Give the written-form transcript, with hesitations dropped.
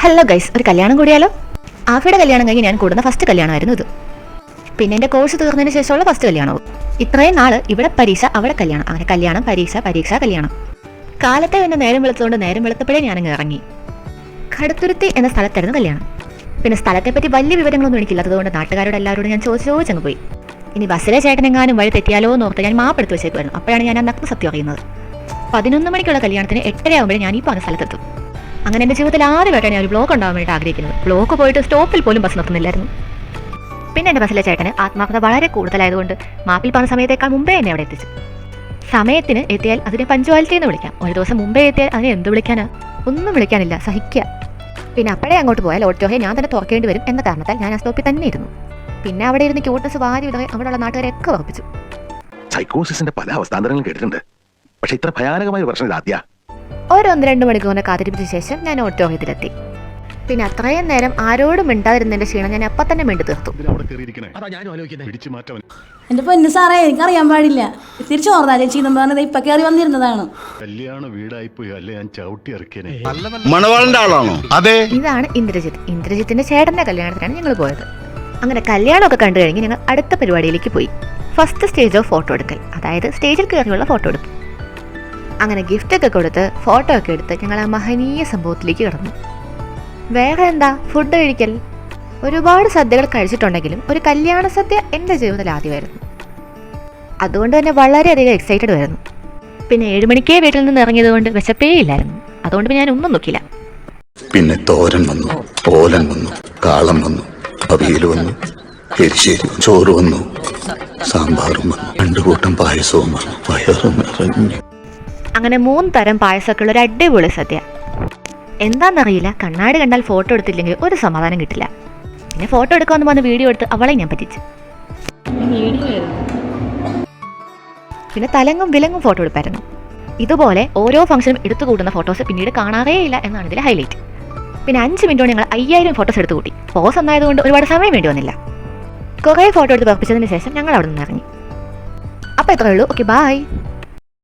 Hello guys, ഒരു കല്യാണം കൂടിയാലോ? ആഫിയുടെ കല്യാണം കഴിഞ്ഞ് ഞാൻ കൂടുന്ന ഫസ്റ്റ് കല്യാണമായിരുന്നു ഇത്. പിന്നെ എൻ്റെ കോഴ്സ് തീർന്നതിന് ശേഷമുള്ള ഫസ്റ്റ് കല്യാണവും. ഇത്രയും നാള് ഇവിടെ പരീക്ഷ, അവിടെ കല്യാണം, അങ്ങനെ കല്യാണം, പരീക്ഷ, പരീക്ഷ, കല്യാണം. കാലത്തെ തന്നെ നേരം വെളുത്തുകൊണ്ട് നേരം വെളുത്തപ്പോഴേ ഞാനങ്ങ് ഇറങ്ങി. കടുത്തുരുത്തി എന്ന സ്ഥലത്തായിരുന്നു കല്യാണം. പിന്നെ സ്ഥലത്തെപ്പറ്റി വലിയ വിവരങ്ങളൊന്നും എനിക്കില്ലാത്തതുകൊണ്ട് നാട്ടുകാരോട് എല്ലാവരോടും ഞാൻ ചോദിച്ചങ്ങ് പോയി. ഇനി ബസ്സിലെ ചേട്ടനെങ്ങാനും വഴി തെറ്റിയാലോ എന്ന് ഓർത്ത് ഞാൻ മാപ്പെടുത്ത് വെച്ചേക്കുമായിരുന്നു. അപ്പോഴാണ് ഞാൻ ആ നഗ്ന സത്യം അറിയുന്നത്. 11 മണിക്കുള്ള കല്യാണത്തിന് 8:30 ആകുമ്പോഴേ ഞാൻ ഈ പറഞ്ഞ സ്ഥലത്തെത്തും. അങ്ങനെ എൻ്റെ ജീവിതത്തിൽ ആദ്യമായിട്ടാണ് ഞാൻ ഒരു ബ്ലോക്ക് ഉണ്ടാകാൻ വേണ്ടി ആഗ്രഹിക്കുന്നത്. ബ്ലോക്ക് പോയിട്ട് സ്റ്റോപ്പിൽ പോലും ബസ് നിർത്തുന്നില്ലായിരുന്നു. പിന്നെ എൻ്റെ ബസ്സിലെ ചേട്ടന് ആത്മാർത്ഥത വളരെ കൂടുതലായതുകൊണ്ട് മാപ്പിൽ പറഞ്ഞ സമയത്തേക്കാൾ മുമ്പേ എന്നെ അവിടെ എത്തിച്ചു. സമയത്തിന് എത്തിയാൽ അതിനെ പഞ്ച്വാലിറ്റി എന്ന് വിളിക്കാം. ഒരു ദിവസം മുമ്പേ എത്തിയാൽ അതിനെ എന്ത് വിളിക്കാനാ? ഒന്നും വിളിക്കാനില്ല, സഹിക്കുക. പിന്നെ അപ്പോഴേ അങ്ങോട്ട് പോയാൽ ഓട്ടോയെ ഞാൻ തന്നെ തുറക്കേണ്ടി വരും എന്ന കാരണത്താൽ ഞാൻ ആ സ്റ്റോപ്പിൽ തന്നെ ഇരുന്നു. പിന്നെ അവിടെ ഇരുന്ന് ക്യൂട്ട്നസ് വാരി വിടവേ അവിടെയുള്ള നാട്ടുകാരെയൊക്കെ ഉറപ്പിച്ചു. സൈക്കോസിന്റെ പല അവസ്ഥാന്തരങ്ങളും കേട്ടിട്ടുണ്ട്, പക്ഷെ ഇത്ര ഭയാനകമായ പ്രശ്നം ഇതാദ്യ. ഒരു 1-2 മണിക്കൂറിനെ കാത്തിരിപ്പിച്ച ശേഷം ഞാൻ ഓട്ടോഹത്തിലെത്തി. പിന്നെ അത്രയും നേരം ആരോടും മിണ്ടാതിരുന്നതിന്റെ ക്ഷീണം ഞാൻ അപ്പം തന്നെ മിണ്ടു തീർത്തു. എന്റെ പൊന്നു സാറേ, എനിക്കറിയാൻ പാടില്ല. തിരിച്ചു ഓർന്നാ ചേച്ചി പറഞ്ഞത് ഇപ്പൊ കയറി വന്നിരുന്നതാണ്. ഇതാണ് ഇന്ദ്രജിത്ത്. ഇന്ദ്രജിത്തിന്റെ ചേട്ടന്റെ കല്യാണത്തിനാണ് ഞങ്ങൾ പോയത്. അങ്ങനെ കല്യാണമൊക്കെ കണ്ടു കഴിഞ്ഞ് ഞങ്ങൾ അടുത്ത പരിപാടിയിലേക്ക് പോയി. ഫസ്റ്റ് സ്റ്റേജ് ഓഫ് ഫോട്ടോ എടുക്കൽ, അതായത് സ്റ്റേജിൽ കയറിയുള്ള ഫോട്ടോ എടുത്തു. അങ്ങനെ ഗിഫ്റ്റൊക്കെ കൊടുത്ത് ഫോട്ടോ ഒക്കെ എടുത്ത് ഞങ്ങൾ ആ മഹനീയ സംഭവത്തിലേക്ക് കടന്നു. വേറെ എന്താ, ഫുഡ് കഴിക്കൽ. ഒരുപാട് സദ്യകൾ കഴിച്ചിട്ടുണ്ടെങ്കിലും ഒരു കല്യാണ സദ്യ എൻ്റെ ജീവിതത്തിൽ ആദ്യമായിരുന്നു. അതുകൊണ്ട് തന്നെ വളരെയധികം എക്സൈറ്റഡ് ആയിരുന്നു. പിന്നെ 7 മണിക്കേ വീട്ടിൽ നിന്ന് ഇറങ്ങിയത് കൊണ്ട് വിശപ്പേ ഇല്ലായിരുന്നു. അതുകൊണ്ട് ഞാൻ ഒന്നും നോക്കില്ല. പിന്നെ തോരൻ വന്നു, ഓലൻ വന്നു, കാളം വന്നു, അവിയൽ വന്നു, എരിശ്ശേരി, ചോറ് വന്നു, സാമ്പാറും വന്നു, 2 കൂട്ടം പായസവും വന്നു. വയറും നിറഞ്ഞു. അങ്ങനെ 3 തരം പായസമൊക്കെ ഉള്ള ഒരു അടിപൊളി സദ്യ. എന്താണെന്നറിയില്ല, കണ്ണാടി കണ്ടാൽ ഫോട്ടോ എടുത്തില്ലെങ്കിൽ ഒരു സമാധാനം കിട്ടില്ല. പിന്നെ ഫോട്ടോ എടുക്കാമെന്ന് വന്ന് വീഡിയോ എടുത്ത് അവളെ ഞാൻ പറ്റിച്ചു. പിന്നെ തലങ്ങും വിലങ്ങും ഫോട്ടോ എടുപ്പായിരുന്നു. ഇതുപോലെ ഓരോ ഫംഗ്ഷനും എടുത്തു കൂട്ടുന്ന ഫോട്ടോസ് പിന്നീട് കാണാറേ ഇല്ല എന്നാണ് ഇതിലെ ഹൈലൈറ്റ്. പിന്നെ 5 മിനിറ്റോടെ ഞങ്ങൾ 5000 ഫോട്ടോസ് എടുത്തു കൂട്ടി. പോസ് ഒന്നായതുകൊണ്ട് ഒരുപാട് സമയം വേണ്ടി വന്നില്ല. കുറേ ഫോട്ടോ എടുത്ത് പറപ്പിച്ചതിന് ശേഷം ഞങ്ങൾ അവിടെ നിന്ന് ഇറങ്ങി. അപ്പോൾ ഇത്രയേ ഉള്ളൂ. Okay, by.